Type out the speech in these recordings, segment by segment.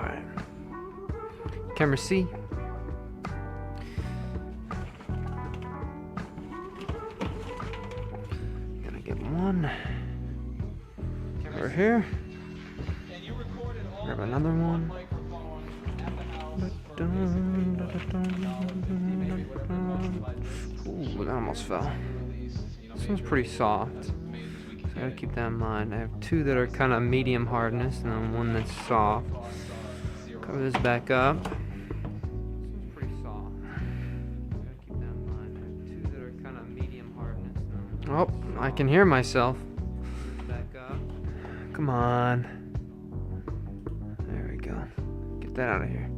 Alright. Camera C. Gonna get one. Over here. Grab another one. Ooh, that almost fell. This one's pretty soft, so I gotta keep that in mind. I have two that are kind of medium hardness and then one that's soft. Cover this back up. This one's pretty soft. Gotta keep that in mind. I have two that are kind of medium hardness. Oh, I can hear myself. Back up. Come on. There we go. Get that out of here.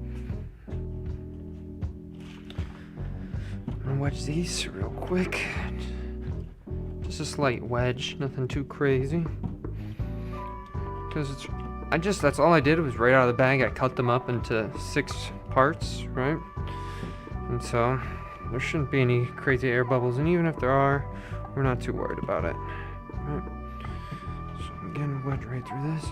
I'm gonna wedge these real quick. Just a slight wedge, nothing too crazy. Because that's all I did was right out of the bag. I cut them up into 6 parts, right? And so there shouldn't be any crazy air bubbles, and even if there are, we're not too worried about it. Right? So I'm getting a wedge right through this.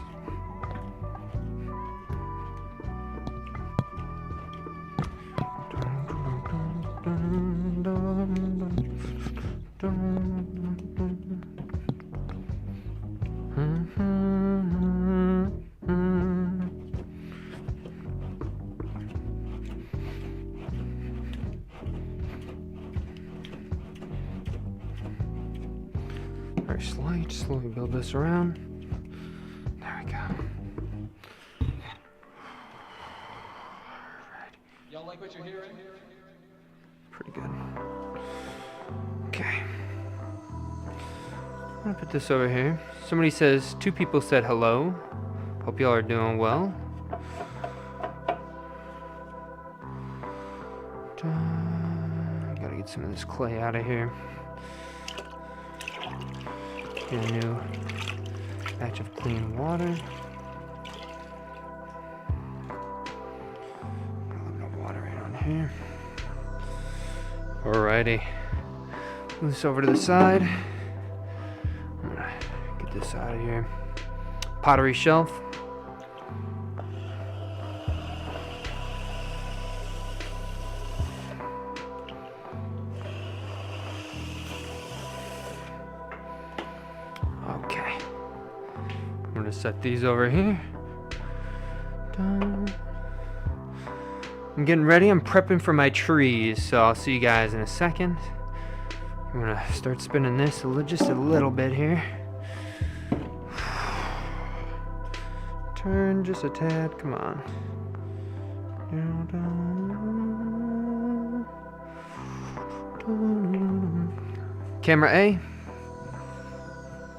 Very slight, slowly build this around. There we go. Y'all like what you're hearing? Pretty good. Okay. I'm gonna put this over here. Somebody says, 2 people said hello. Hope y'all are doing well. Gotta get some of this clay out of here. Get a new batch of clean water. A little bit of water right on here. Alrighty. Move this over to the side. I'm gonna get this out of here. Pottery shelf. Okay. I'm gonna set these over here. Done. I'm getting ready. I'm prepping for my trees, so I'll see you guys in a second. I'm gonna start spinning this just a little bit here. Turn just a tad. Come on. Camera A.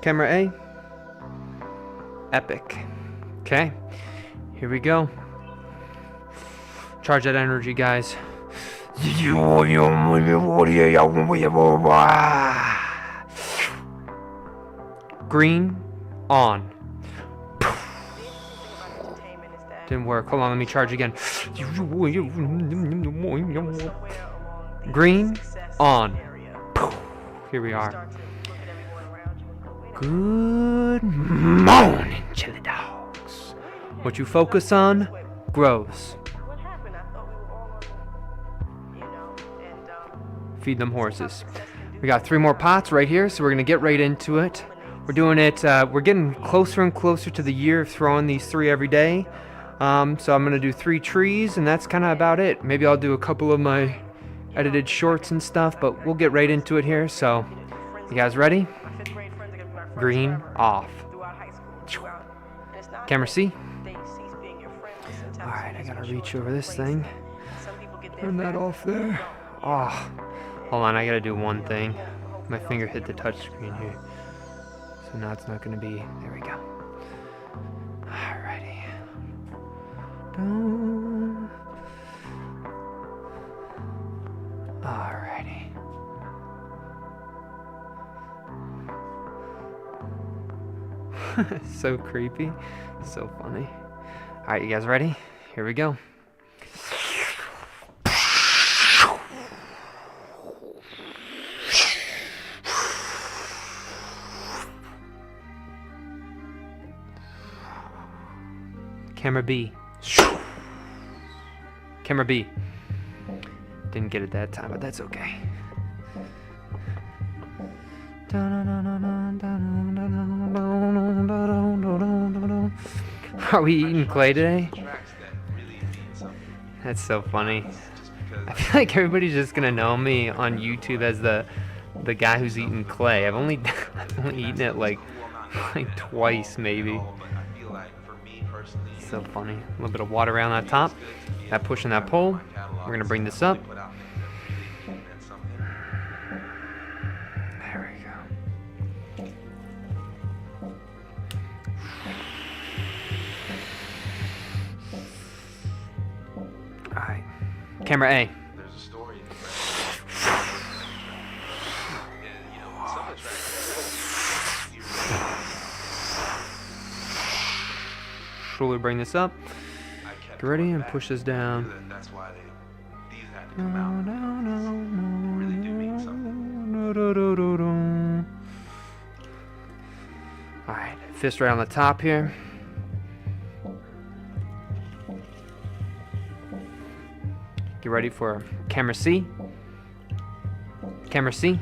Camera A. Epic. Okay. Here we go. Charge that energy, guys. Green on. Didn't work. Hold on, let me charge again. Green on. Here we are. Good morning, chili dogs. What you focus on grows. Feed them horses. We got 3 more pots right here, so we're gonna get right into it. We're doing it, we're getting closer and closer to the year of throwing these 3 every day. So I'm gonna do 3 trees, and that's kind of about it. Maybe I'll do a couple of my edited shorts and stuff, but we'll get right into it here. So, you guys ready? Green off. Camera C. Alright, I gotta reach over this thing. Turn that off there. Oh. Hold on, I gotta do one thing. My finger hit the touch screen here. So now it's not gonna be, there we go. Alrighty. Alrighty. So creepy, so funny. Alright, you guys ready? Here we go. Camera B. Camera B. Didn't get it that time, but that's okay. Are we eating clay today? That's so funny. I feel like everybody's just gonna know me on YouTube as the guy who's eating clay. I've only eaten it like twice maybe. So funny. A little bit of water around that top. That pushing that pole. We're gonna bring this up. There we go. All right. Camera A. Slowly bring this up. Get ready and push this down. Alright, fist right on the top here. Get ready for camera C. Camera C.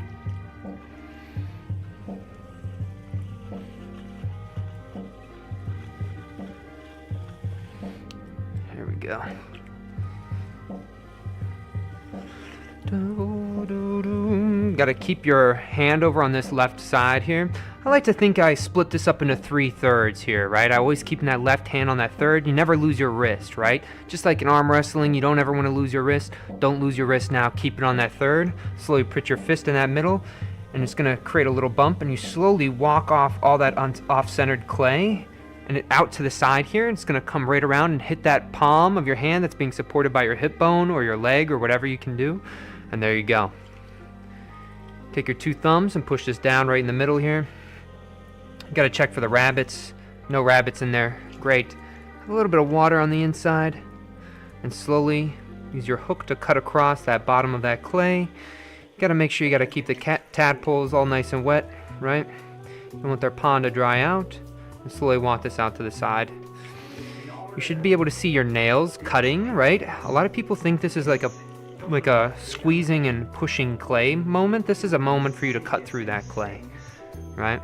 There we go. Got to keep your hand over on this left side here. I like to think I split this up into 3/3 here, right? I always keep that left hand on that third. You never lose your wrist, right? Just like in arm wrestling, you don't ever want to lose your wrist. Don't lose your wrist now. Keep it on that third. Slowly put your fist in that middle, and it's going to create a little bump, and you slowly walk off all that off-centered clay and it out to the side here. It's going to come right around and hit that palm of your hand that's being supported by your hip bone or your leg or whatever you can do. And there you go. Take your 2 thumbs and push this down right in the middle here. You got to check for the rabbits. No rabbits in there. Great. A little bit of water on the inside. And slowly use your hook to cut across that bottom of that clay. You got to make sure you got to keep the tadpoles all nice and wet, right? You want their pond to dry out. And slowly walk this out to the side. You should be able to see your nails cutting, right? A lot of people think this is like a squeezing and pushing clay moment. This is a moment for you to cut through that clay, right?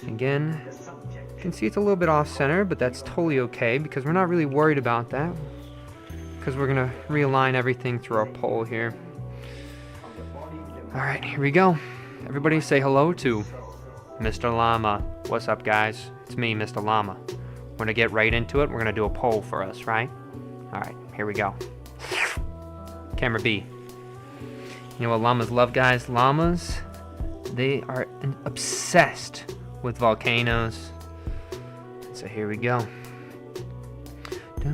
Again, you can see it's a little bit off center, but that's totally okay because we're not really worried about that because we're gonna realign everything through our pole here. All right, here we go. Everybody say hello to Mr. Llama. What's up, guys? It's me, Mr. Llama. We're gonna get right into it. We're gonna do a poll for us, right? All right, here we go. Camera B. You know what llamas love, guys? Llamas, they are obsessed with volcanoes. So here we go. A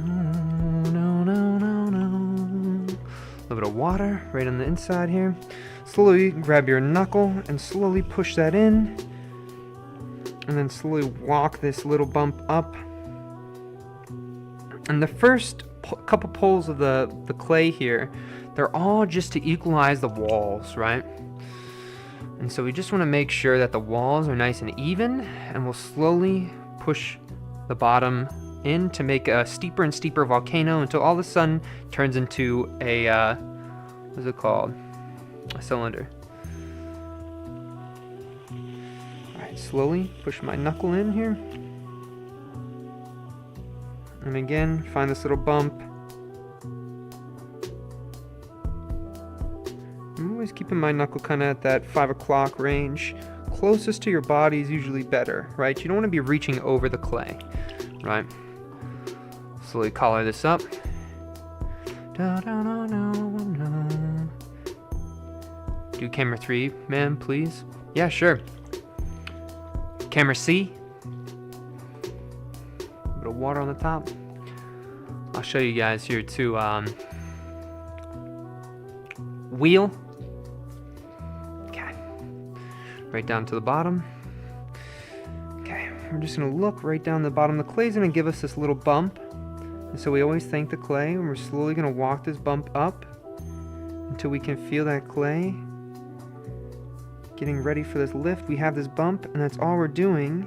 little bit of water right on the inside here. Slowly grab your knuckle and slowly push that in. And then slowly walk this little bump up. And the first couple pulls of the clay here, they're all just to equalize the walls, right? And so we just want to make sure that the walls are nice and even, and we'll slowly push the bottom in to make a steeper and steeper volcano until all of a sudden turns into a, what's it called? A cylinder. Alright, slowly push my knuckle in here. And again, find this little bump. I'm always keeping my knuckle kind of at that 5 o'clock range. Closest to your body is usually better, right? You don't want to be reaching over the clay, right? Slowly collar this up. Do camera 3, ma'am, please. Yeah, sure. Camera C. A bit of water on the top. I'll show you guys here too. Wheel. Okay. Right down to the bottom. Okay. We're just gonna look right down the bottom. The clay's gonna give us this little bump. And so we always thank the clay, and we're slowly gonna walk this bump up until we can feel that clay. Getting ready for this lift, we have this bump, and that's all we're doing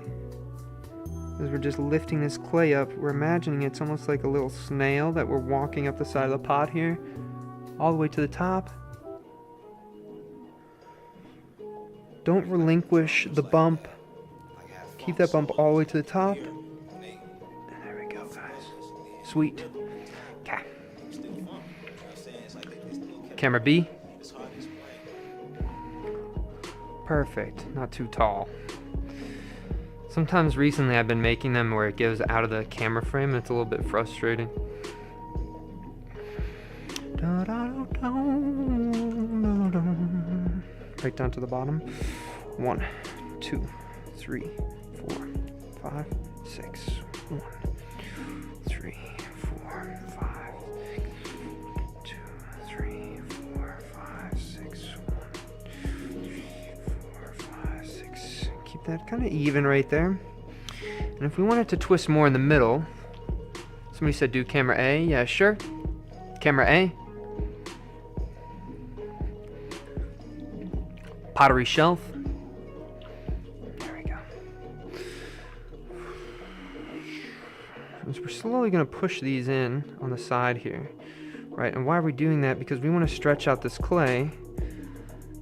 As we're just lifting this clay up, we're imagining it's almost like a little snail that we're walking up the side of the pot here, all the way to the top. Don't relinquish the bump. Keep that bump all the way to the top. There we go, guys. Sweet. Okay. Camera B. Perfect. Not too tall. Sometimes recently I've been making them where it goes out of the camera frame and it's a little bit frustrating. Right down to the bottom. 1, 2, 3, 4, 5, 6. 1, 3, 4, 5, 2, 3, 4, 5, 6. 1, 3, 4, 5, 6. Keep that kind of even right there. And if we wanted to twist more in the middle, somebody said do camera A. Yeah, sure. Camera A. Pottery shelf. There we go. So we're slowly going to push these in on the side here. Right, and why are we doing that? Because we want to stretch out this clay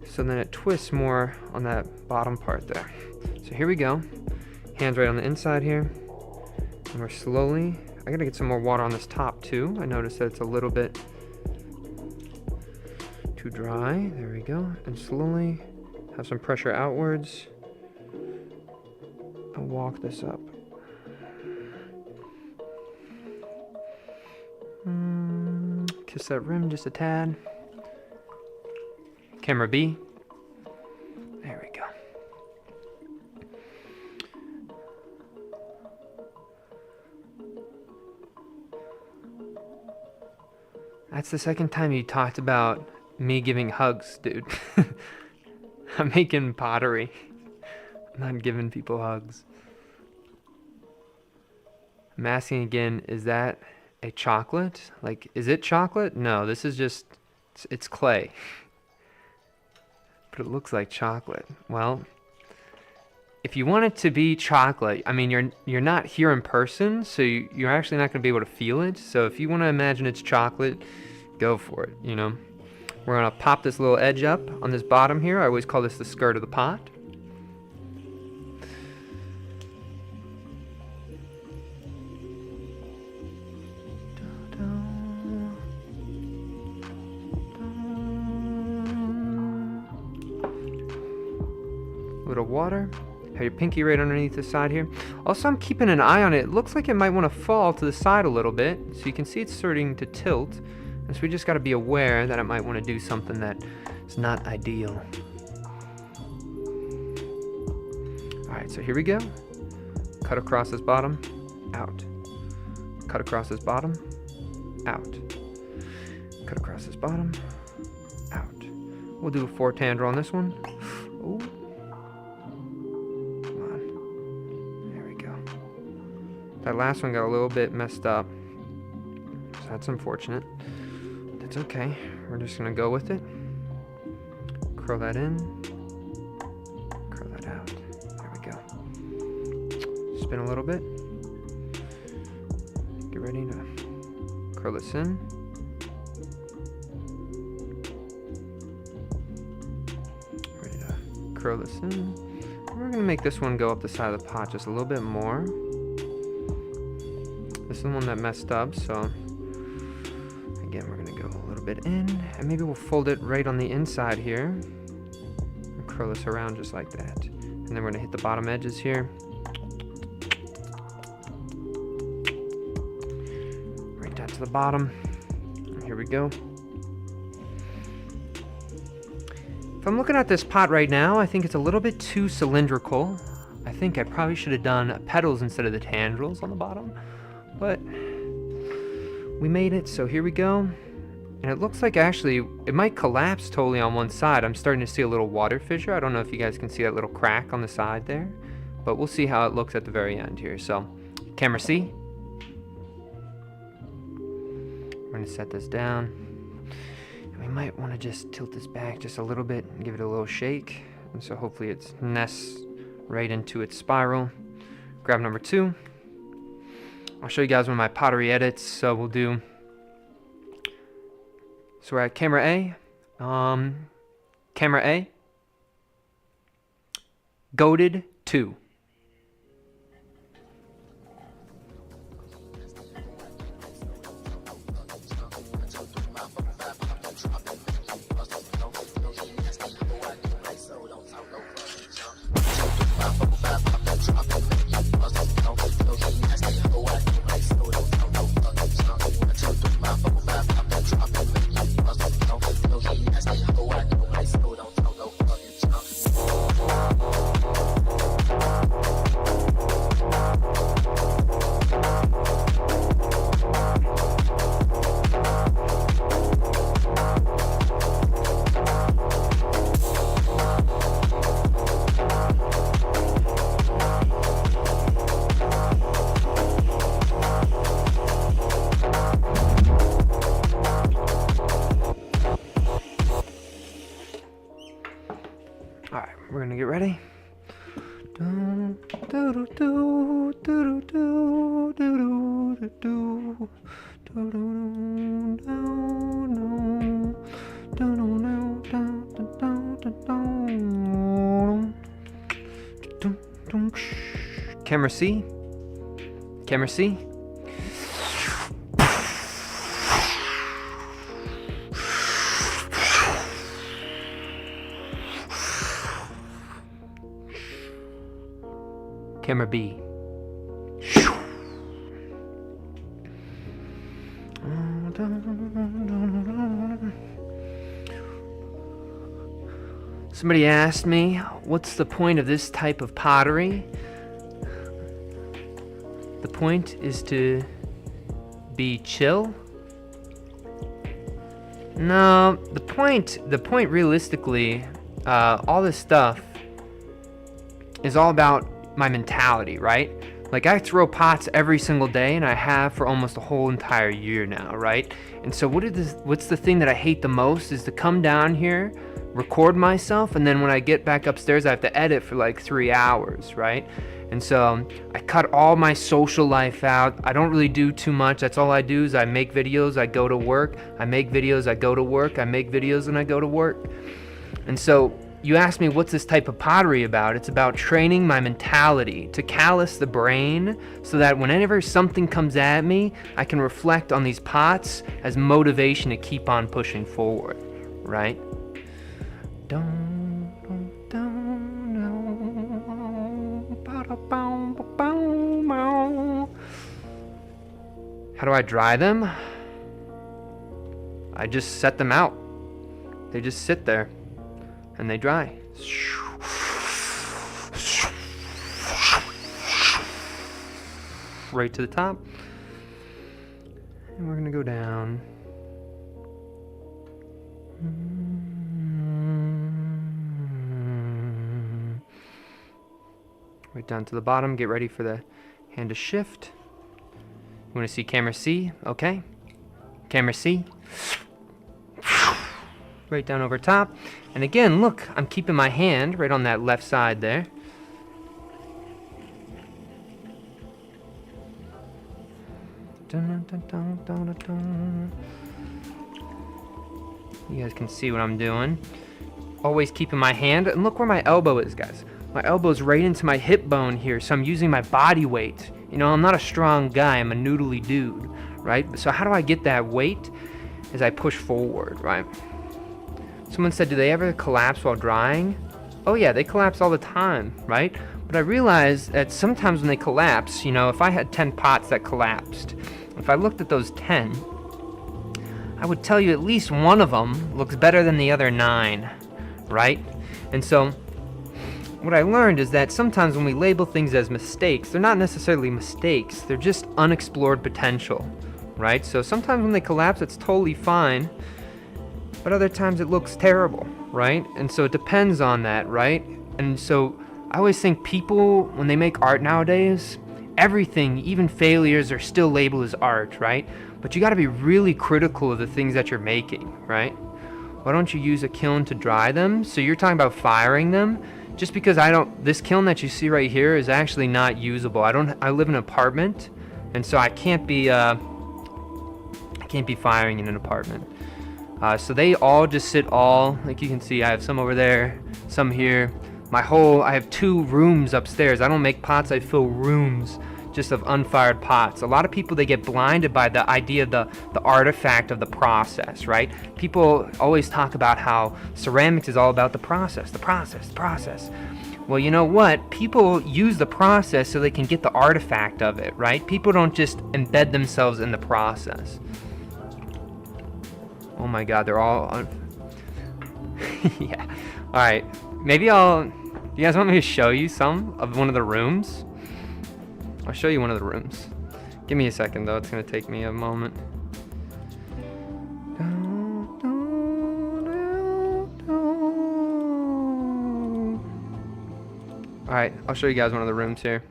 so then it twists more on that bottom part there. So here we go. Hands right on the inside here. And we're slowly, I gotta get some more water on this top too. I noticed that it's a little bit too dry. There we go. And slowly have some pressure outwards. I'll walk this up. Kiss that rim just a tad. Camera B. There we go. That's the second time you talked about me giving hugs, dude. I'm making pottery. I'm not giving people hugs. I'm asking again, is that a chocolate? Like, is it chocolate? No, this is just, it's clay. But it looks like chocolate. Well, if you want it to be chocolate, I mean, you're not here in person, so you're actually not going to be able to feel it. So if you want to imagine it's chocolate, go for it, you know. We're going to pop this little edge up on this bottom here. I always call this the skirt of the pot. Little water. Have your pinky right underneath the side here. Also, I'm keeping an eye on it. It looks like it might want to fall to the side a little bit. So you can see it's starting to tilt. And so we just got to be aware that it might want to do something that is not ideal. Alright, so here we go. Cut across this bottom, out. Cut across this bottom, out. Cut across this bottom, out. We'll do a 4 tandrel on this one. Ooh. That last one got a little bit messed up, so that's unfortunate. That's okay. We're just gonna go with it. Curl that in. Curl that out. There we go. Spin a little bit. Get ready to curl this in. Ready to curl this in. We're gonna make this one go up the side of the pot just a little bit more. This is the one that messed up, so again, we're gonna go a little bit in, and maybe we'll fold it right on the inside here, and curl this around just like that. And then we're gonna hit the bottom edges here. Right down to the bottom. And here we go. If I'm looking at this pot right now, I think it's a little bit too cylindrical. I think I probably should have done petals instead of the tendrils on the bottom. But we made it, so here we go. And it looks like actually it might collapse totally on one side. I'm starting to see a little water fissure. I don't know if you guys can see that little crack on the side there, but we'll see how it looks at the very end here. So camera C. We're gonna set this down. And we might want to just tilt this back just a little bit and give it a little shake. And so hopefully it nests right into its spiral. grab number 2. I'll show you guys one of my pottery edits. So we'll do, so we're at camera A. Camera A. Goated 2. Alright, we're gonna get ready. Camera C. Camera C. Camera B. Somebody asked me, what's the point of this type of pottery? The point is to be chill. No, the point realistically, all this stuff is all about my mentality, right? Like, I throw pots every single day, and I have for almost a whole entire year now, right? And so what's the thing that I hate the most is to come down here, record myself, and then when I get back upstairs I have to edit for like 3 hours, right? And so I cut all my social life out. I don't really do too much. That's all I do is I make videos, I go to work, I make videos, I go to work, I make videos, and I go to work. And so you asked me, what's this type of pottery about? It's about training my mentality to callous the brain so that whenever something comes at me, I can reflect on these pots as motivation to keep on pushing forward, right? How do I dry them? I just set them out. They just sit there and they dry. Right to the top. And we're gonna go down. Right down to the bottom. Get ready for the hand to shift. You want to see camera C? Okay. Camera C. Right down over top. And again, look, I'm keeping my hand right on that left side there. You guys can see what I'm doing. Always keeping my hand, and look where my elbow is, guys. My elbow's right into my hip bone here, so I'm using my body weight. You know, I'm not a strong guy, I'm a noodly dude, right? So how do I get that weight? As I push forward, right? Someone said, do they ever collapse while drying? Oh yeah, they collapse all the time, right? But I realized that sometimes when they collapse, you know, if I had 10 pots that collapsed, if I looked at those 10, I would tell you at least one of them looks better than the other 9, right? And so what I learned is that sometimes when we label things as mistakes, they're not necessarily mistakes, they're just unexplored potential, right? So sometimes when they collapse, it's totally fine, but other times it looks terrible, right? And so it depends on that, right? And so I always think people, when they make art nowadays, everything, even failures, are still labeled as art, right? But you gotta be really critical of the things that you're making, right? Why don't you use a kiln to dry them? So you're talking about firing them. just because this kiln that you see right here is actually not usable. I live in an apartment, and so I can't be firing in an apartment. So they all just sit like you can see, I have some over there, some here. I have 2 rooms upstairs. I don't make pots, I fill rooms just of unfired pots. A lot of people, they get blinded by the idea of the artifact of the process, right? People always talk about how ceramics is all about the process. Well, you know what? People use the process so they can get the artifact of it, right? People don't just embed themselves in the process. Oh my God, they're all yeah. All right, maybe you guys want me to show you some of one of the rooms? I'll show you one of the rooms. Give me a second though, it's gonna take me a moment. Alright, I'll show you guys one of the rooms here.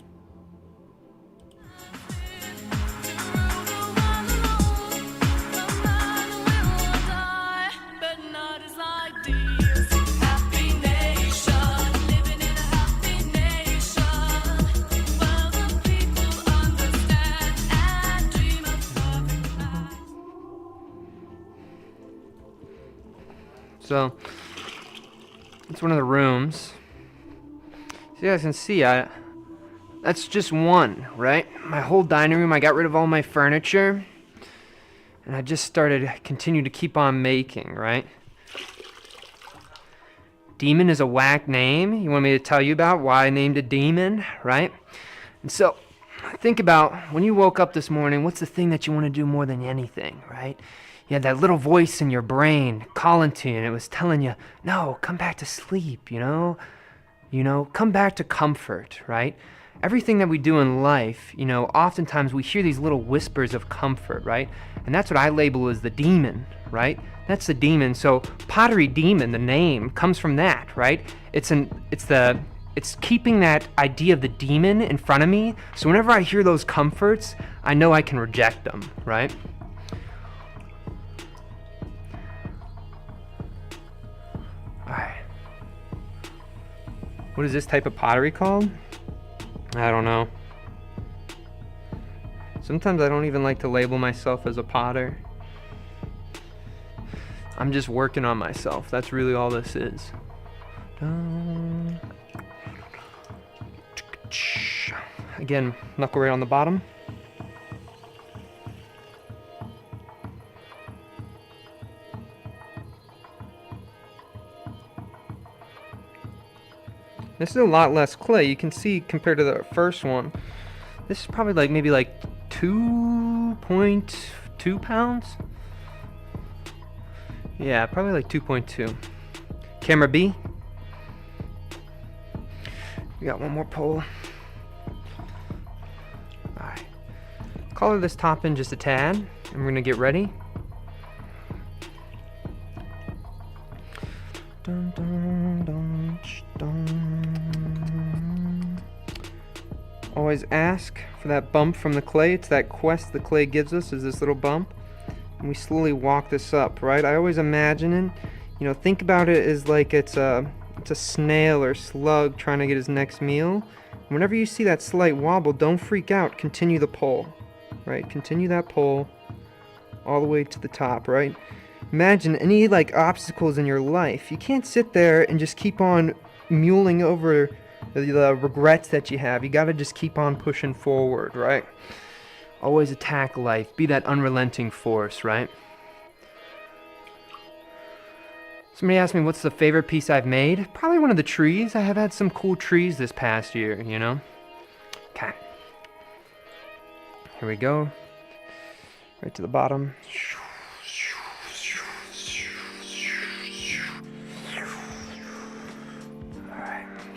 So it's one of the rooms. So you guys can see, that's just one, right? My whole dining room, I got rid of all my furniture, and I just continued to keep on making, right? Demon is a whack name. You want me to tell you about why I named it Demon, right? And so think about when you woke up this morning, what's the thing that you want to do more than anything, right? You had that little voice in your brain calling to you, and it was telling you, no, come back to sleep, come back to comfort, right? Everything that we do in life, oftentimes we hear these little whispers of comfort, right? And that's what I label as the demon, right? That's the demon. So Pottery Demo, the name, comes from that, right? It's keeping that idea of the demon in front of me. So whenever I hear those comforts, I know I can reject them, right? What is this type of pottery called? I don't know. Sometimes I don't even like to label myself as a potter. I'm just working on myself. That's really all this is. Again, knuckle right on the bottom. This is a lot less clay. You can see compared to the first one, this is probably maybe 2.2 pounds. Yeah, probably 2.2. Camera B. We got one more pole. Alright. Color this top in just a tad, and we're gonna get ready. Dun, dun, dun, dun. Always ask for that bump from the clay. It's that quest the clay gives us, is this little bump. And we slowly walk this up, right? I always imagine it, think about it as like it's a snail or slug trying to get his next meal. Whenever you see that slight wobble, don't freak out. Continue the pull, right? Continue that pull all the way to the top, right? Imagine any obstacles in your life. You can't sit there and just keep on muling over the regrets that you have. You gotta just keep on pushing forward, right? Always attack life. Be that unrelenting force, right? Somebody asked me what's the favorite piece I've made. Probably one of the trees. I have had some cool trees this past year, Okay. Here we go. Right to the bottom.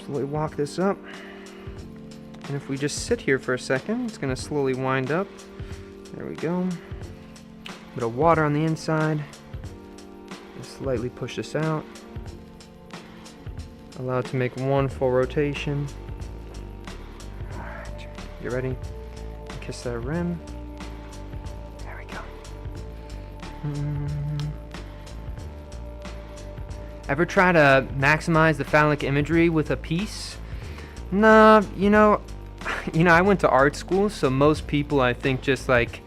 Slowly walk this up, and if we just sit here for a second, it's going to slowly wind up. There we go. Bit of water on the inside. Just slightly push this out. Allow it to make one full rotation. Alright, get ready. Kiss that rim. There we go. Ever try to maximize the phallic imagery with a piece? Nah, I went to art school, so most people, I think, just like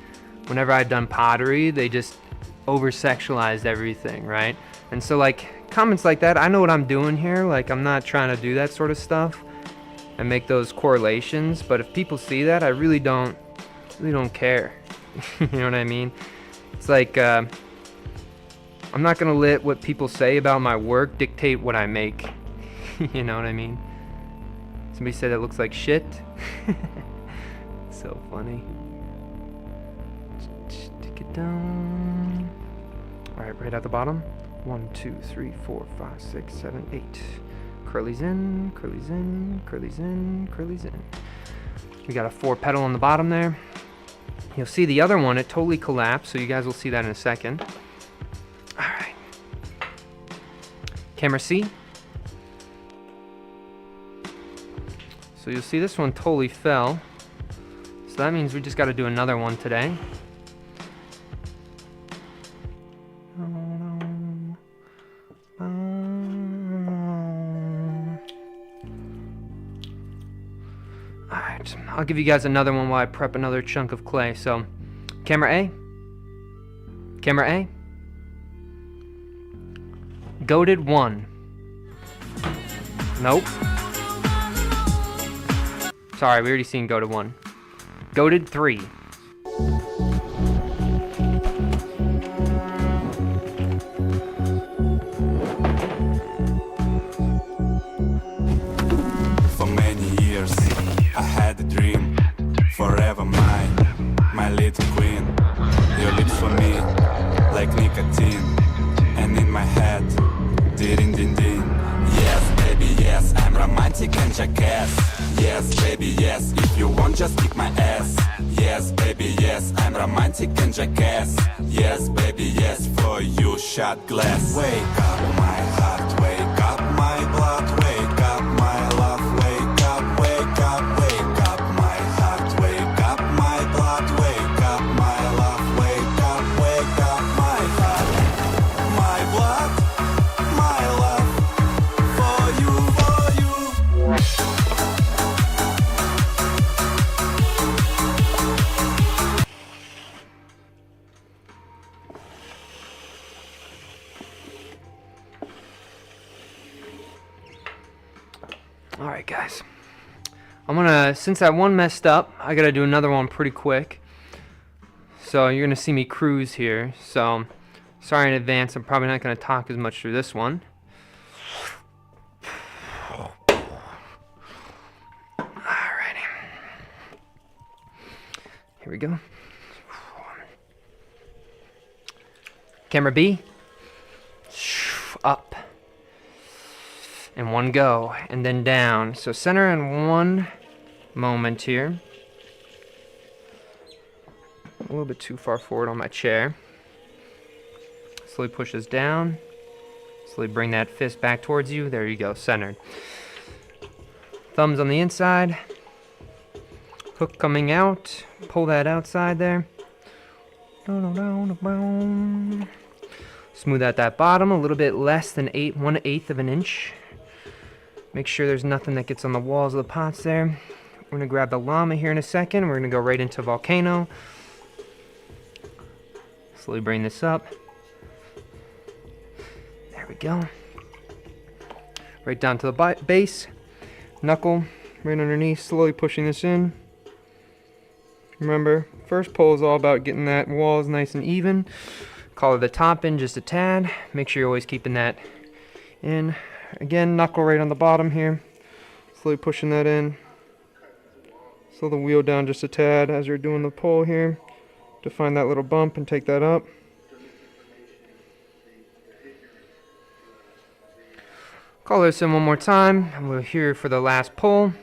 whenever I'd done pottery, they just over-sexualized everything, right? And so like comments like that, I know what I'm doing here. Like, I'm not trying to do that sort of stuff and make those correlations, but if people see that, I really don't care. You know what I mean? It's like I'm not gonna let what people say about my work dictate what I make. You know what I mean? Somebody said it looks like shit. So funny. Take it down. Alright, right at the bottom. 1, 2, 3, 4, 5, 6, 7, 8. Curlies in, curlies in, curlies in, curlies in. We got a 4 petal on the bottom there. You'll see the other one, it totally collapsed, so you guys will see that in a second. Alright. Camera C. So you'll see this one totally fell. So that means we just got to do another one today. Alright, I'll give you guys another one while I prep another chunk of clay. So, camera A. Camera A. Goated 1. Nope. Sorry, we already seen Goated 1. Goated 3. For many years, I had a dream, forever mine, my little queen. Your lips for me, like nicotine, and in my head, din din din. Yes, baby, yes, I'm romantic and jackass. Yes, baby, yes, if you want, just kick my ass. Yes, baby, yes, I'm romantic and jackass. Yes, baby, yes, for you, shot glass. Wake up, my heart, wake up, my blood, wake up, my love, wake up, wake up, wake up, my heart, wake up, my blood, wake up, my love, wake up, my heart, my blood, my love, for you, for you. Alright guys, since that one messed up, I gotta do another one pretty quick. So you're gonna see me cruise here, so sorry in advance, I'm probably not gonna talk as much through this one. Alrighty. Here we go. Camera B. Up. And one go, and then down. So center in one moment here. A little bit too far forward on my chair. Slowly push this down. Slowly bring that fist back towards you. There you go, centered. Thumbs on the inside. Hook coming out. Pull that outside there. Smooth out that bottom a little bit less than 1/8 of an inch. Make sure there's nothing that gets on the walls of the pots there. We're going to grab the llama here in a second. We're going to go right into volcano. Slowly bring this up. There we go. Right down to the base. Knuckle right underneath. Slowly pushing this in. Remember, first pull is all about getting that walls nice and even. Collar the top in just a tad. Make sure you're always keeping that in. Again, knuckle right on the bottom here. Slowly pushing that in. Slow the wheel down just a tad as you're doing the pull here to find that little bump and take that up. Collar this in one more time, and we're here for the last pull.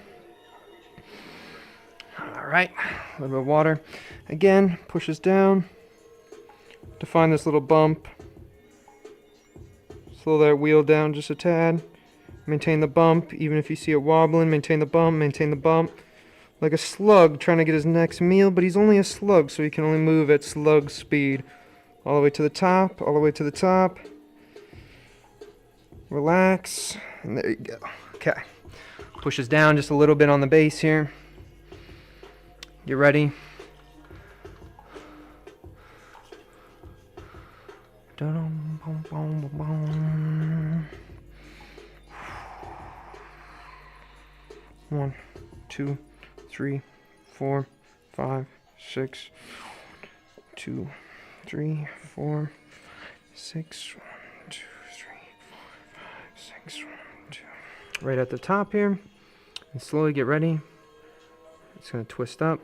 Alright, a little bit of water. Again, pushes down to find this little bump. Slow that wheel down just a tad. Maintain the bump, even if you see it wobbling. Maintain the bump, maintain the bump. Like a slug trying to get his next meal, but he's only a slug, so he can only move at slug speed. All the way to the top, all the way to the top. relax, and there you go. Okay, pushes down just a little bit on the base here. Get ready. One, 2, 3, 4, 5, 6. 2, 3, 4, 6. 1, 2, 3, 4, 5, 6. 1, 2. Right at the top here, and slowly get ready. It's gonna twist up.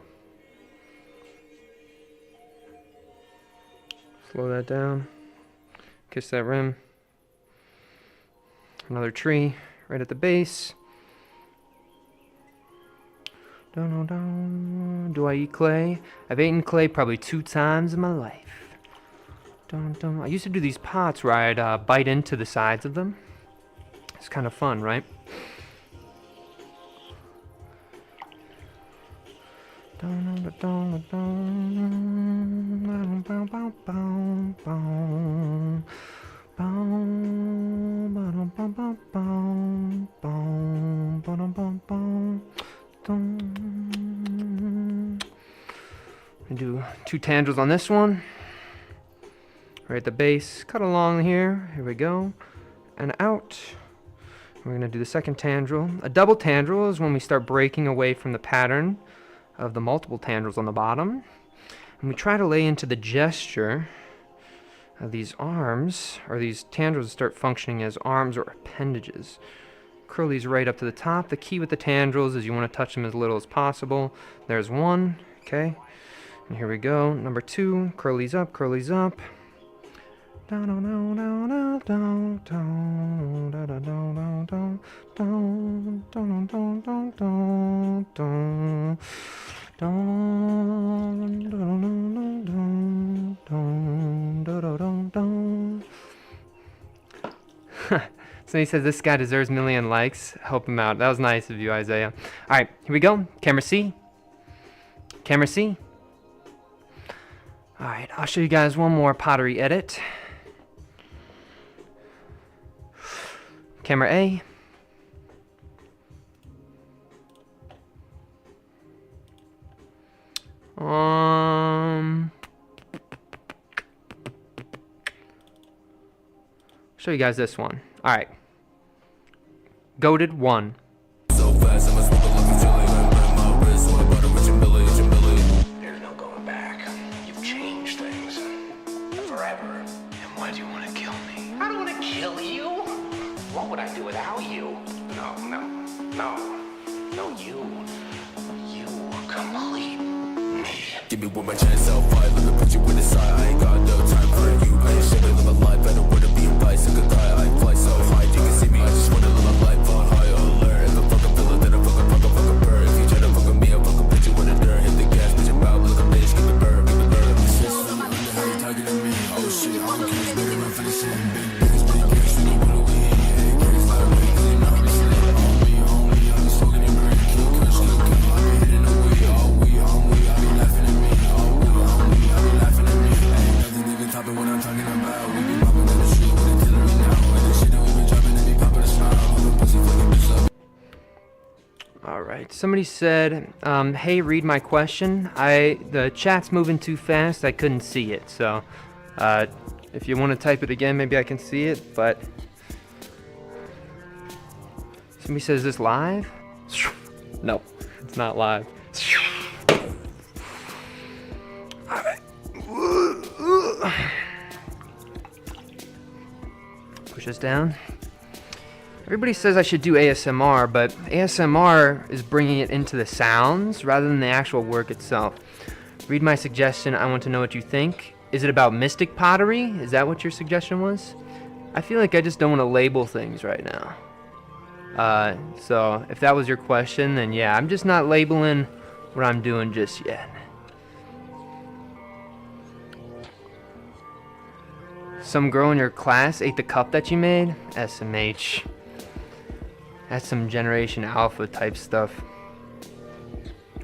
Slow that down. Kiss that rim. Another tree right at the base. Do I eat clay? I've eaten clay probably 2 times in my life. I used to do these pots where I'd bite into the sides of them. It's kind of fun, right? I do 2 tendrils on this one. Right at the base. Cut along here. Here we go. And out. We're going to do the second tendril. A double tendril is when we start breaking away from the pattern of the multiple tendrils on the bottom. And we try to lay into the gesture of these arms, or these tendrils start functioning as arms or appendages. Curl these right up to the top. The key with the tendrils is you want to touch them as little as possible. There's one, okay? And here we go. Number 2, curl these up, curl these up. So he says this guy deserves a million likes. Help him out. That was nice of you, Isaiah. All right, here we go. Camera C. Camera C. All right, I'll show you guys one more pottery edit. Camera A. Show you guys this one. All right. Goated 1. So fast, I must look chilly. My wrist on a butter with your milli. There's no going back. You've changed things forever. And why do you want to kill me? I don't want to kill you. What would I do without you? No, you complete me. Give me one more chance, I'll fight. Let me put you in the side. I ain't got no time for you. I ain't shit, live a life. I don't wanna be a bicycle guy. I fly so high, you can see me. I just wanna live a life on high alert. If I fucking feel it, then I fucking bird. If you try to fuck with me, I'll fucking put you in the dirt. Hit the gas, bitch, I'm out, look a bitch, give me bird, give me bird. Shit, so how you talking to me? Oh shit, I don't care, better run for the shit. Big bitch, you know what we hit. Hey, kids like me, cause you know we slip. On me, I'm smoking and burning. Kill, crush, look, I be hitting the way. All we, I be laughing at me. All we, I be laughing at me. Ain't nothing even topping what I'm talking about. We be mopping down the street with artillery now. And the shit that we been dropping, they be popping a smile. All the pussy fucking bitch up. All right. Somebody said, "Hey, read my question." The chat's moving too fast. I couldn't see it. So, if you want to type it again, maybe I can see it. But somebody says, "Is this live?" No, it's not live. All right. Push this down. Everybody says I should do ASMR, but ASMR is bringing it into the sounds rather than the actual work itself. Read my suggestion. I want to know what you think. Is it about mystic pottery? Is that what your suggestion was? I feel like I just don't want to label things right now. So if that was your question, then yeah, I'm just not labeling what I'm doing just yet. Some girl in your class ate the cup that you made? SMH. That's some Generation Alpha type stuff.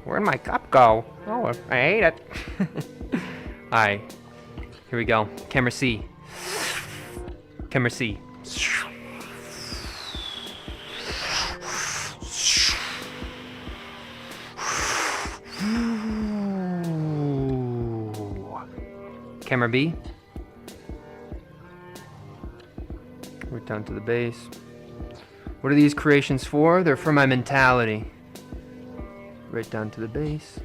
Where'd my cup go? Oh, I ate it. Alright. Here we go. Camera C. Camera C. Camera B. Right down to the base. What are these creations for? They're for my mentality. Right down to the base.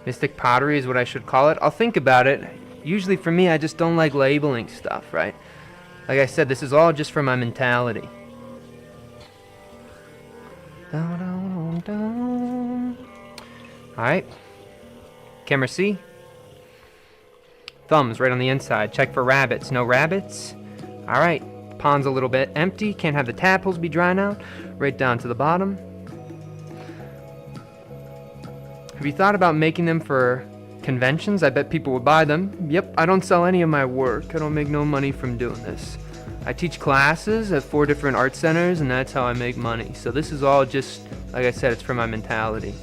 Mystic pottery is what I should call it. I'll think about it. Usually for me, I just don't like labeling stuff, right? Like I said, this is all just for my mentality. Alright. Camera C. Thumbs right on the inside. Check for rabbits. No rabbits? Alright. Pond's a little bit empty. Can't have the tadpoles be dry now. Right down to the bottom. Have you thought about making them for conventions? I bet people would buy them. Yep, I don't sell any of my work. I don't make no money from doing this. I teach classes at 4 different art centers, and that's how I make money. So this is all just, like I said, it's for my mentality.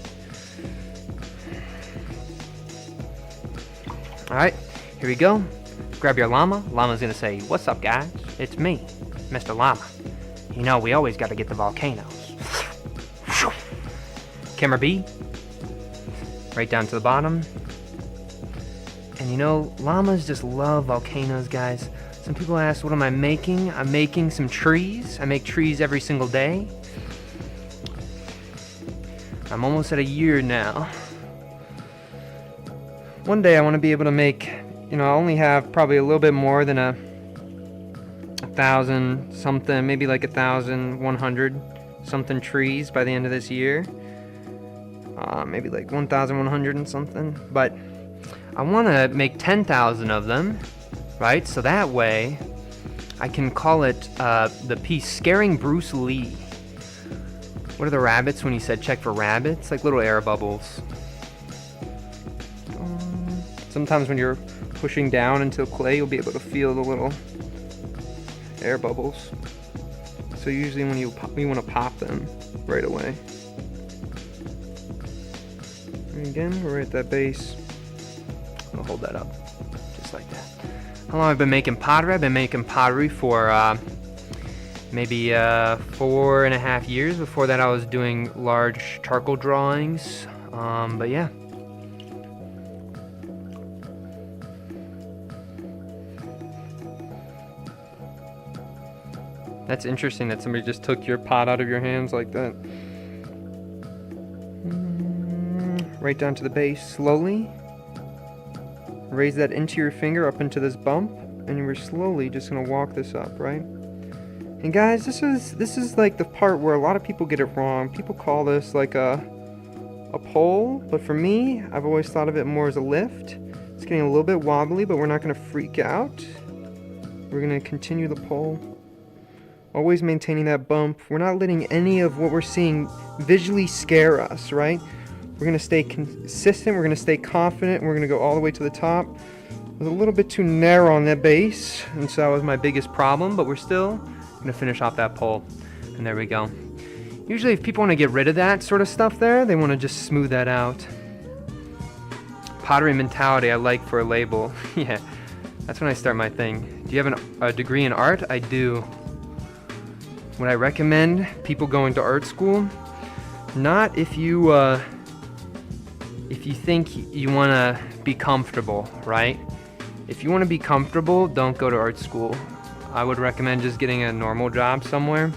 Alright, here we go. Grab your llama. Llama's gonna say, "What's up, guys? It's me, Mr. Llama. You know, we always gotta get the volcanoes." Camera B. Right down to the bottom. And you know, llamas just love volcanoes, guys. Some people ask, what am I making? I'm making some trees. I make trees every single day. I'm almost at a year now. One day I want to be able to make, you know, I only have probably a little bit more than a 1,000 something, maybe like 1,100 something trees by the end of this year. Maybe like 1,100 and something. But I want to make 10,000 of them, right? So that way I can call it the piece Scaring Bruce Lee. What are the rabbits when he said check for rabbits? Like little air bubbles. Sometimes when you're pushing down into the clay, you'll be able to feel the little air bubbles. So usually when you want to pop them right away. And again, we're at that base. I'll hold that up, just like that. How long have I been making pottery? I've been making pottery for maybe 4.5 years. Before that, I was doing large charcoal drawings. But yeah. That's interesting that somebody just took your pot out of your hands like that. Right down to the base, slowly. Raise that into your finger up into this bump, and we're slowly just gonna walk this up, right? And guys, this is like the part where a lot of people get it wrong. People call this like a pole, but for me, I've always thought of it more as a lift. It's getting a little bit wobbly, but we're not gonna freak out. We're gonna continue the pole. Always maintaining that bump. We're not letting any of what we're seeing visually scare us, right? We're going to stay consistent, we're going to stay confident, and we're going to go all the way to the top. It was a little bit too narrow on that base, and so that was my biggest problem, but we're still going to finish off that pole. And there we go. Usually if people want to get rid of that sort of stuff there, they want to just smooth that out. Pottery mentality I like for a label. Yeah, that's when I start my thing. Do you have a degree in art? I do. Would I recommend people going to art school? Not if you think you want to be comfortable, right? If you want to be comfortable, don't go to art school. I would recommend just getting a normal job somewhere,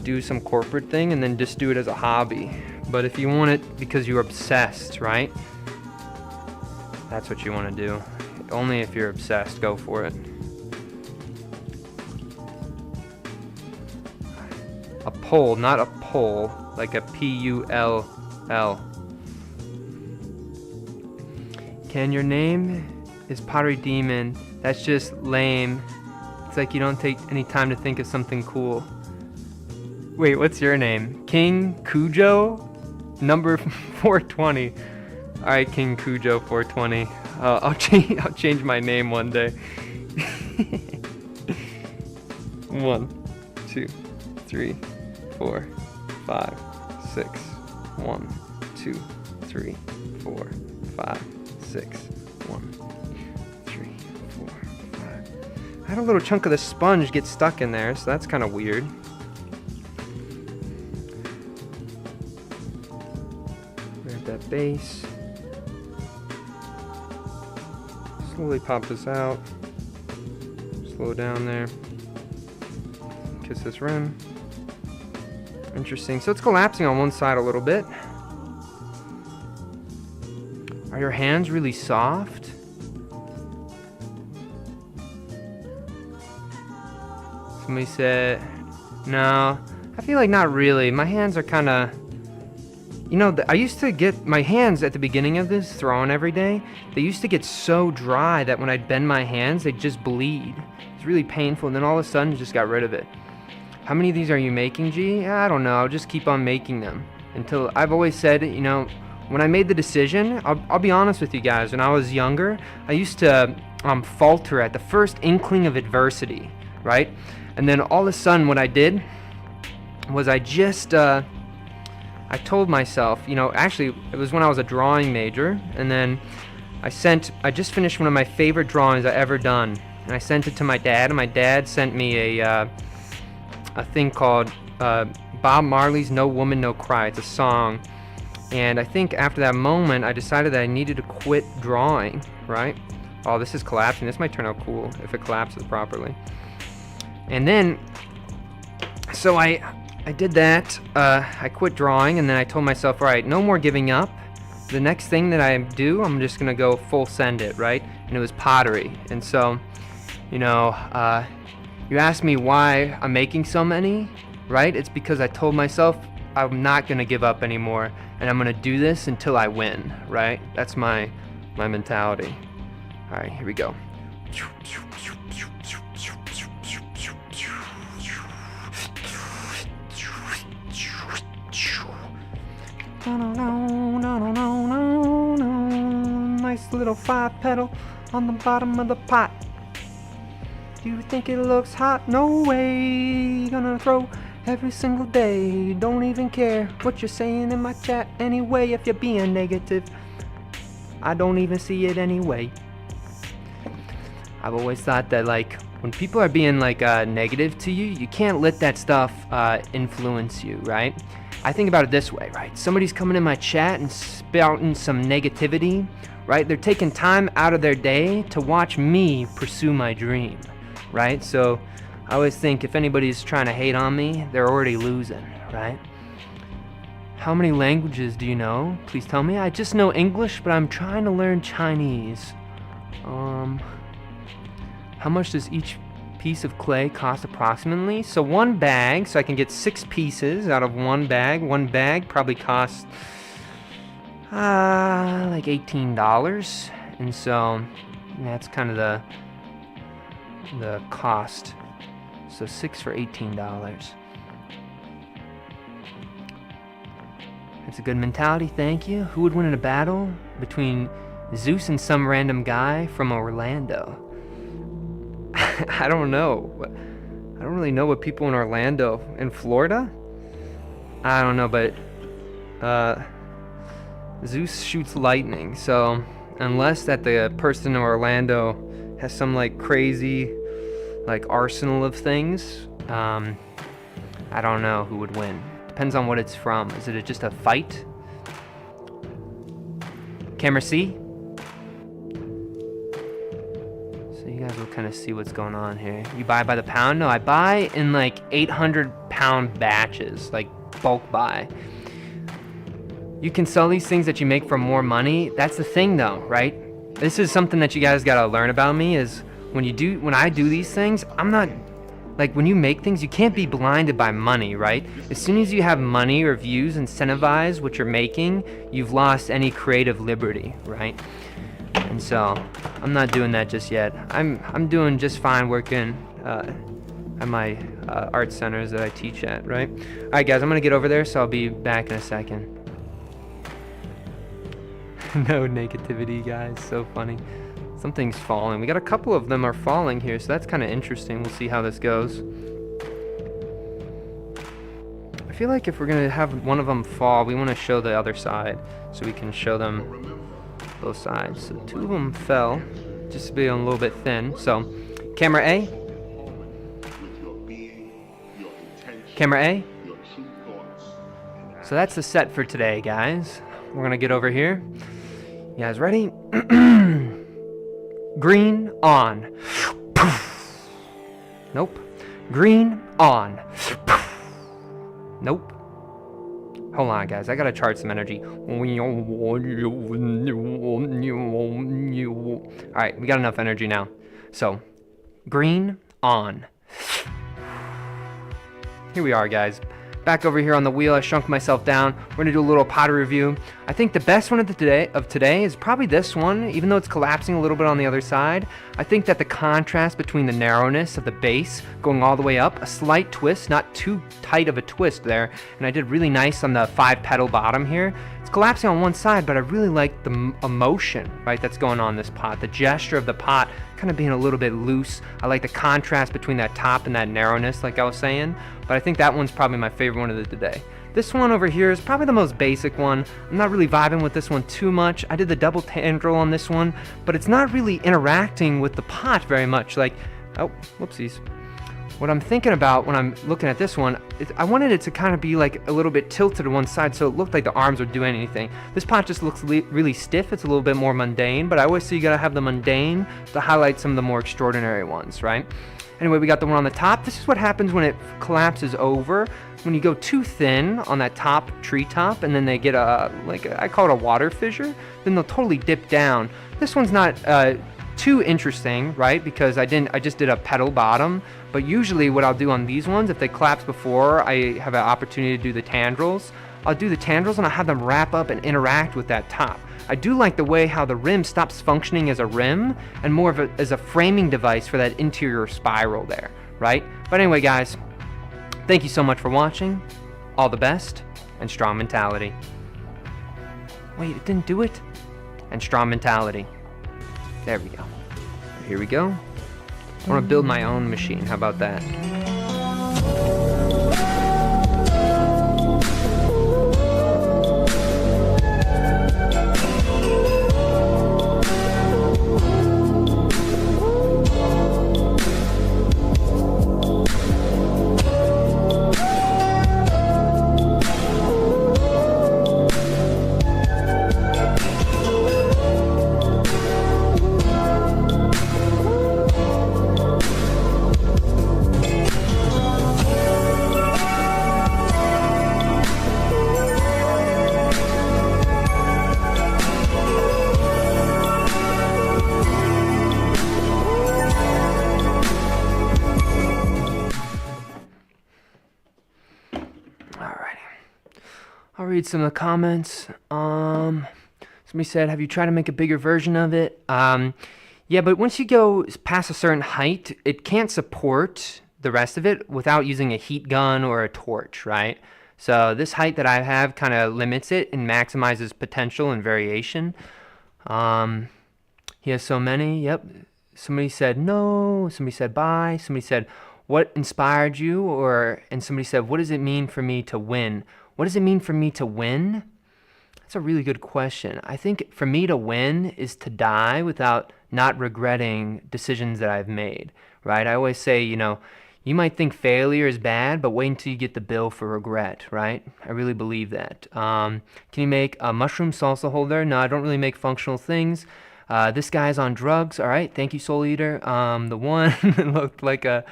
do some corporate thing, and then just do it as a hobby. But if you want it because you're obsessed, right? That's what you want to do. Only if you're obsessed, go for it. A pole, not a pole, like a P-U-L-L. Ken, your name is Pottery Demon. That's just lame. It's like you don't take any time to think of something cool. Wait, what's your name? King Cujo? Number 420. Alright, King Cujo 420. I'll change my name one day. 1, 2, 3, 4, 5, 6. 1, 2, 3, 4, 5, 6. 1, 3, 4, 5. I had a little chunk of the sponge get stuck in there, so that's kind of weird. Got that base. Slowly pop this out. Slow down there. Kiss this rim. Interesting. So it's collapsing on one side a little bit. Are your hands really soft? Somebody said, no. I feel like not really. My hands are kind of, you know, I used to get my hands at the beginning of this, throwing every day. They used to get so dry that when I'd bend my hands, they'd just bleed. It's really painful. And then all of a sudden, just got rid of it. How many of these are you making, G? I don't know. I'll just keep on making them until I've always said, you know, when I made the decision, I'll be honest with you guys. When I was younger, I used to falter at the first inkling of adversity, right? And then all of a sudden, what I did was I told myself, you know, actually, it was when I was a drawing major, and then I just finished one of my favorite drawings I ever done, and I sent it to my dad, and my dad sent me a thing called Bob Marley's No Woman, No Cry. It's a song. And I think after that moment, I decided that I needed to quit drawing, right? Oh, this is collapsing. This might turn out cool if it collapses properly. And then, so I did that. I quit drawing, and then I told myself, all right, no more giving up. The next thing that I do, I'm just going to go full send it, right? And it was pottery. And so, you know, you asked me why I'm making so many, right? It's because I told myself I'm not going to give up anymore, and I'm going to do this until I win, right? That's my mentality. All right, here we go. Nice little 5-pedal on the bottom of the pot. You think it looks hot? No way. Gonna throw every single day. Don't even care what you're saying in my chat anyway. If you're being negative, I don't even see it anyway. I've always thought that, like, when people are being like negative to you, you can't let that stuff influence you, right? I think about it this way, right? Somebody's coming in my chat and spouting some negativity, right? They're taking time out of their day to watch me pursue my dream, right? So I always think if anybody's trying to hate on me, they're already losing, right? How many languages do you know? Please tell me. I just know English, but I'm trying to learn Chinese. How much does each piece of clay cost approximately? So one bag, so I can get 6 pieces out of one bag. One bag probably costs like $18. And so that's kind of the cost. So 6 for $18. That's a good mentality, thank you. Who would win in a battle between Zeus and some random guy from Orlando? I don't know. I don't really know what people in Orlando, in Florida? I don't know, but Zeus shoots lightning, so unless that the person in Orlando has some like crazy like arsenal of things, I don't know who would win. Depends on what it's from. Is it just a fight? Camera C? So you guys will kind of see what's going on here. You buy by the pound? No, I buy in like 800-pound batches, like bulk buy. You can sell these things that you make for more money. That's the thing though, right? This is something that you guys gotta learn about me is when I do these things, I'm not, like when you make things, you can't be blinded by money, right? As soon as you have money or views incentivize what you're making, you've lost any creative liberty, right? And so I'm not doing that just yet. I'm doing just fine working at my art centers that I teach at, right? All right, guys, I'm gonna get over there, so I'll be back in a second. No negativity, guys. So funny. Something's falling. We got a couple of them are falling here, so that's kind of interesting. We'll see how this goes. I feel like if we're gonna have one of them fall, we want to show the other side so we can show them both sides. So 2 of them fell, just to be a little bit thin. So camera A. Camera A. So that's the set for today, guys. we're gonna get over here. You guys ready? Green on. Nope. Green on. Nope. Hold on, guys. I gotta charge some energy. Alright, we got enough energy now. So, green on. Here we are, guys. Back over here on the wheel, I shrunk myself down. We're gonna do a little pottery review. I think the best one of today is probably this one, even though it's collapsing a little bit on the other side. I think that the contrast between the narrowness of the base going all the way up, a slight twist, not too tight of a twist there, and I did really nice on the 5-petal bottom here. It's collapsing on one side, but I really like the emotion, right, that's going on in this pot. The gesture of the pot kind of being a little bit loose. I like the contrast between that top and that narrowness, like I was saying, but I think that one's probably my favorite one of the day. This one over here is probably the most basic one. I'm not really vibing with this one too much. I did the double tendril on this one, but it's not really interacting with the pot very much. Like, oh, whoopsies. What I'm thinking about when I'm looking at this one, I wanted it to kind of be like a little bit tilted to one side so it looked like the arms were doing anything. This pot just looks really stiff. It's a little bit more mundane, but I always say you gotta have the mundane to highlight some of the more extraordinary ones, right? Anyway, we got the one on the top. This is what happens when it collapses over. When you go too thin on that top treetop and then they get I call it a water fissure, then they'll totally dip down. This one's not too interesting, right? Because I just did a petal bottom, but usually what I'll do on these ones, if they collapse before I have an opportunity to do the tendrils, I'll do the tendrils and I'll have them wrap up and interact with that top. I do like the way how the rim stops functioning as a rim and more of as a framing device for that interior spiral there, right? But anyway, guys, thank you so much for watching. All the best, and strong mentality. Wait, it didn't do it? And strong mentality. There we go. Here we go. I want to build my own machine. How about that? I'll read some of the comments. Somebody said, have you tried to make a bigger version of it? Yeah, but once you go past a certain height, it can't support the rest of it without using a heat gun or a torch, right? So this height that I have kind of limits it and maximizes potential and variation. He has so many, yep. Somebody said no, somebody said bye, somebody said, what inspired you? And somebody said, what does it mean for me to win? What does it mean for me to win? That's a really good question. I think for me to win is to die without not regretting decisions that I've made, right? I always say, you might think failure is bad, but wait until you get the bill for regret, right? I really believe that. Can you make a mushroom salsa holder? No, I don't really make functional things. This guy's on drugs. All right, thank you, Soul Eater. The one looked like a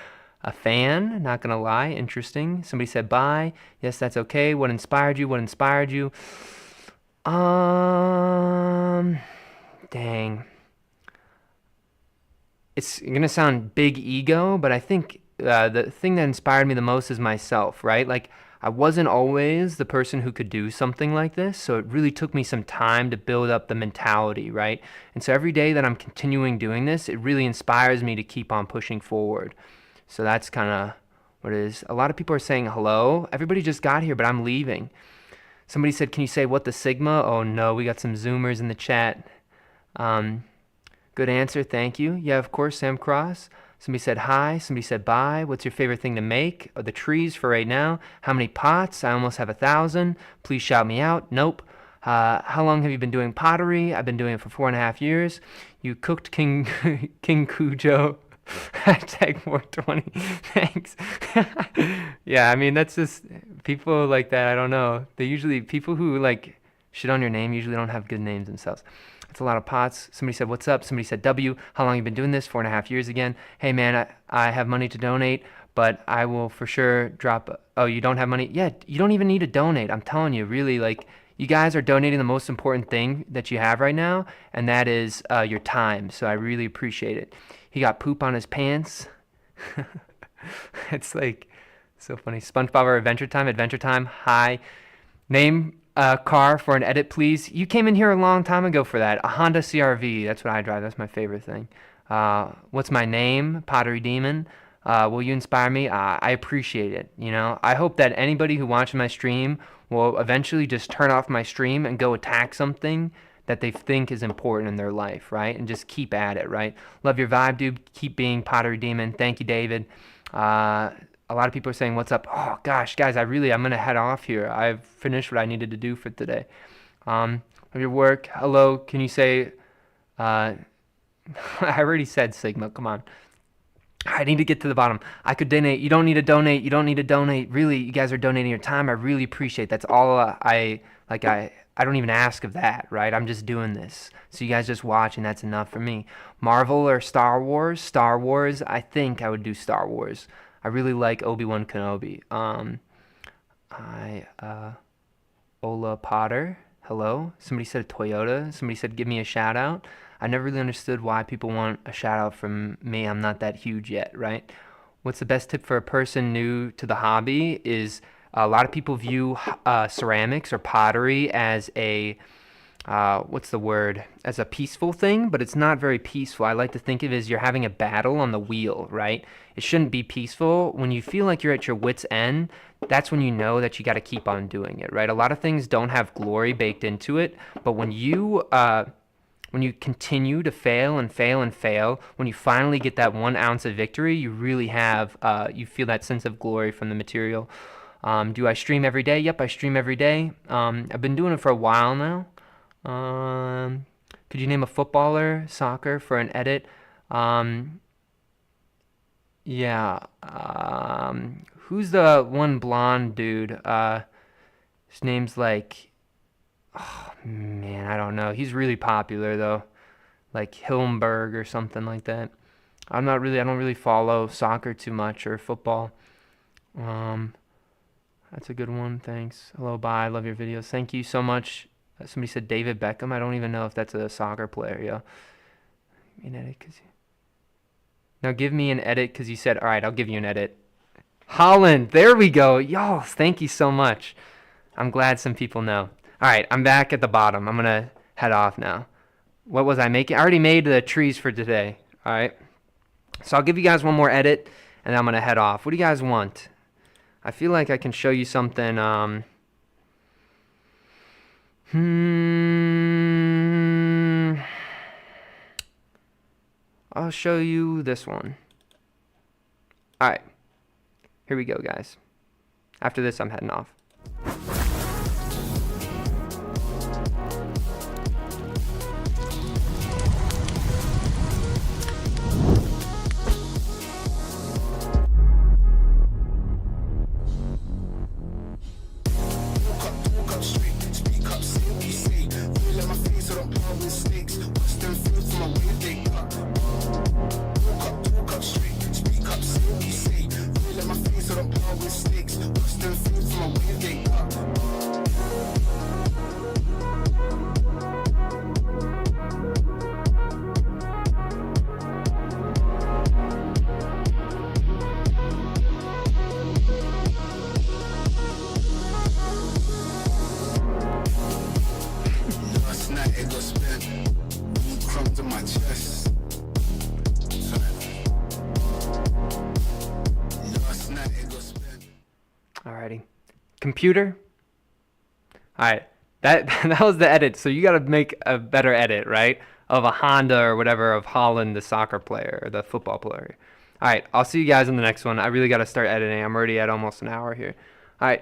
fan, not gonna lie. Interesting. Somebody said bye. Yes, that's okay. What inspired you? What inspired you? Dang. It's gonna sound big ego, but I think the thing that inspired me the most is myself, right? Like, I wasn't always the person who could do something like this, so it really took me some time to build up the mentality, right? And so every day that I'm continuing doing this, it really inspires me to keep on pushing forward. So that's kind of what it is. A lot of people are saying hello. Everybody just got here, but I'm leaving. Somebody said, can you say what the Sigma? Oh no, we got some Zoomers in the chat. Good answer, thank you. Yeah, of course, Sam Cross. Somebody said hi, somebody said bye. What's your favorite thing to make? The trees for right now. How many pots? I almost have 1,000. Please shout me out. Nope. How long have you been doing pottery? I've been doing it for 4.5 years. You cooked King Cujo. Hashtag 420. Thanks. Yeah, I mean, that's just people like that. I don't know. They usually, people who like Shit on your name usually don't have good names themselves. It's a lot of pots. Somebody said, what's up? Somebody said, W, how long you been doing this? 4.5 years again. Hey, man, I have money to donate, but I will for sure drop. Oh, you don't have money? Yeah, you don't even need to donate. I'm telling you, really, like, you guys are donating the most important thing that you have right now, and that is your time. So I really appreciate it. He got poop on his pants. It's like so funny. SpongeBob or Adventure Time? Adventure Time. Hi. Name car for an edit, please. You came in here a long time ago for that. A Honda CRV. That's what I drive. That's my favorite thing. What's my name? Pottery Demon. Will you inspire me? I appreciate it. You know, I hope that anybody who watches my stream will eventually just turn off my stream and go attack something that they think is important in their life, right? And just keep at it, right? Love your vibe, dude. Keep being Pottery Demon. Thank you, David. A lot of people are saying, what's up? Oh, gosh, guys, I'm going to head off here. I've finished what I needed to do for today. Of your work, hello, can you say, I already said Sigma, come on. I need to get to the bottom. I could donate. You don't need to donate. You don't need to donate. Really, you guys are donating your time. I really appreciate it. That's all I don't even ask of that, right? I'm just doing this. So you guys just watch, and that's enough for me. Marvel or Star Wars? Star Wars, I think I would do Star Wars. I really like Obi-Wan Kenobi. Ola Potter, hello. Somebody said Toyota. Somebody said give me a shout out. I never really understood why people want a shout out from me. I'm not that huge yet, right? What's the best tip for a person new to the hobby is a lot of people view ceramics or pottery as a what's the word? As a peaceful thing, but it's not very peaceful. I like to think of it as you're having a battle on the wheel, right? It shouldn't be peaceful. When you feel like you're at your wit's end, that's when you know that you got to keep on doing it, right? A lot of things don't have glory baked into it, but when you continue to fail and fail and fail, when you finally get that 1 ounce of victory, you really have, you feel that sense of glory from the material. Do I stream every day? Yep, I stream every day. I've been doing it for a while now. Could you name a footballer, soccer for an edit? Yeah. Who's the one blonde dude? His name's like, oh man, I don't know. He's really popular though, like Hillenberg or something like that. I don't really follow soccer too much or football. That's a good one. Thanks. Hello, bye. Love your videos. Thank you so much. Somebody said David Beckham. I don't even know if that's a soccer player, yo. An edit, now give me an edit because you said, all right, I'll give you an edit. Holland, there we go. Y'all, thank you so much. I'm glad some people know. All right, I'm back at the bottom. I'm going to head off now. What was I making? I already made the trees for today. All right. So I'll give you guys one more edit, and then I'm going to head off. What do you guys want? I feel like I can show you something. I'll show you this one. All right. Here we go, guys. After this, I'm heading off. Alrighty. Computer. Alright. That was the edit. So you got to make a better edit, right? Of a Honda or whatever, of Holland, the soccer player or the football player. Alright. I'll see you guys in the next one. I really got to start editing. I'm already at almost an hour here. Alright.